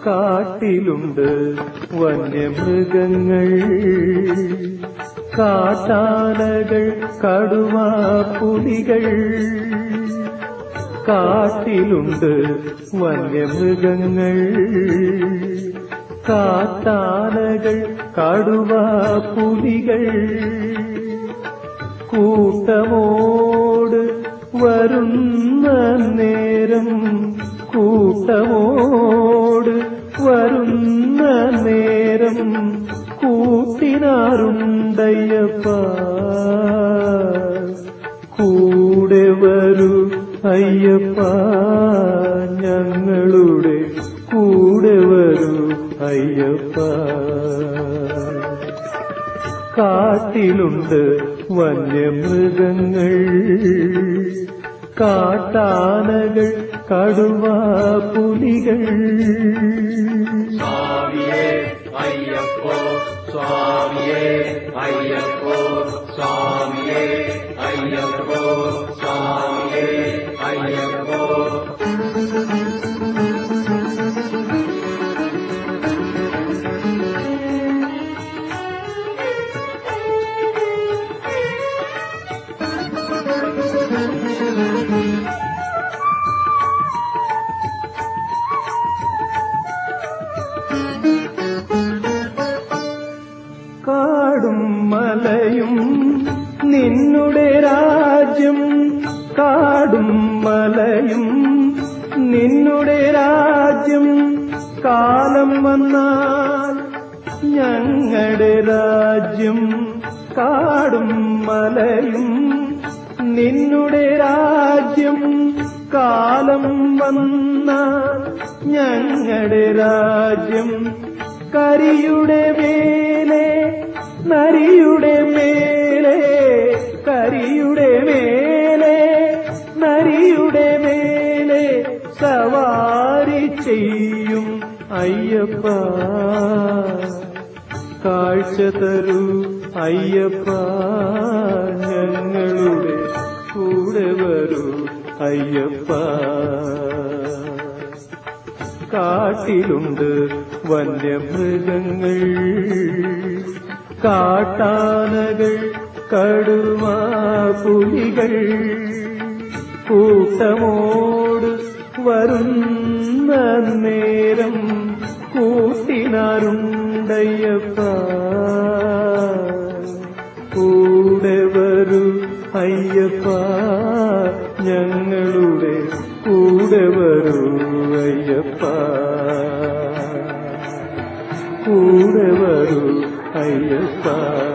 കാട്ടിലുണ്ട് വന്യമൃഗങ്ങൾ, കാട്ടാനകൾ, കടുവാപ്പുലികൾ. കാട്ടിലുണ്ട് വന്യമൃഗങ്ങൾ, കാട്ടാനകൾ, കടുവാപ്പുലികൾ. കൂട്ടമോട് വരുന്ന നേരം, കൂട്ടമോട് വരുന്ന നേരം കൂട്ടിനാറുണ്ടയ്യപ്പ. കൂടെ വരൂ അയ്യപ്പ, ഞങ്ങളുടെ കൂടെ വരൂ അയ്യപ്പ. കാട്ടിലുണ്ട് വന്യമൃഗങ്ങൾ, കാട്ടാനകൾ, കടുവാപ്പുലികൾ. സ്വാമിയേ അയ്യപ്പോ, സ്വാമിയേ അയ്യപ്പോ, സ്വാമിയേ അയ്യപ്പോ, സ്വാമിയേ അയ്യപ്പോ. കാടും മലയും നിന്നുടെ രാജ്യം, കാടും മലയും നിന്നുടെ രാജ്യം. കാലം വന്നാൽ ഞങ്ങളുടെ രാജ്യം, കാടും മലയും നിന്നുടെ രാജ്യം. കാലം വന്നാൽ ഞങ്ങളുടെ രാജ്യം. കരിയുടെ മേലെ, നരിയുടെ മേലെ, കരിയുടെ മേലെ, നരിയുടെ മേലെ സവാരി ചെയ്യും അയ്യപ്പ. കാഴ്ച തരൂ അയ്യപ്പ, ഞങ്ങളുടെ കൂടെ വരൂ അയ്യപ്പ. കാട്ടിലുണ്ട് വന്യമൃഗങ്ങൾ, കാട്ടാനകൾ, കടുവാപ്പുലികൾ. കൂട്ടമോട് വരുന്ന നേരം കൂട്ടിനാറുണ്ടയ്യപ്പ. കൂടെ വരൂ അയ്യപ്പ, ഞങ്ങളുടെ കൂടെ വരൂ അയ്യപ്പ. കൂടെ വരൂ അയ്യപ്പ.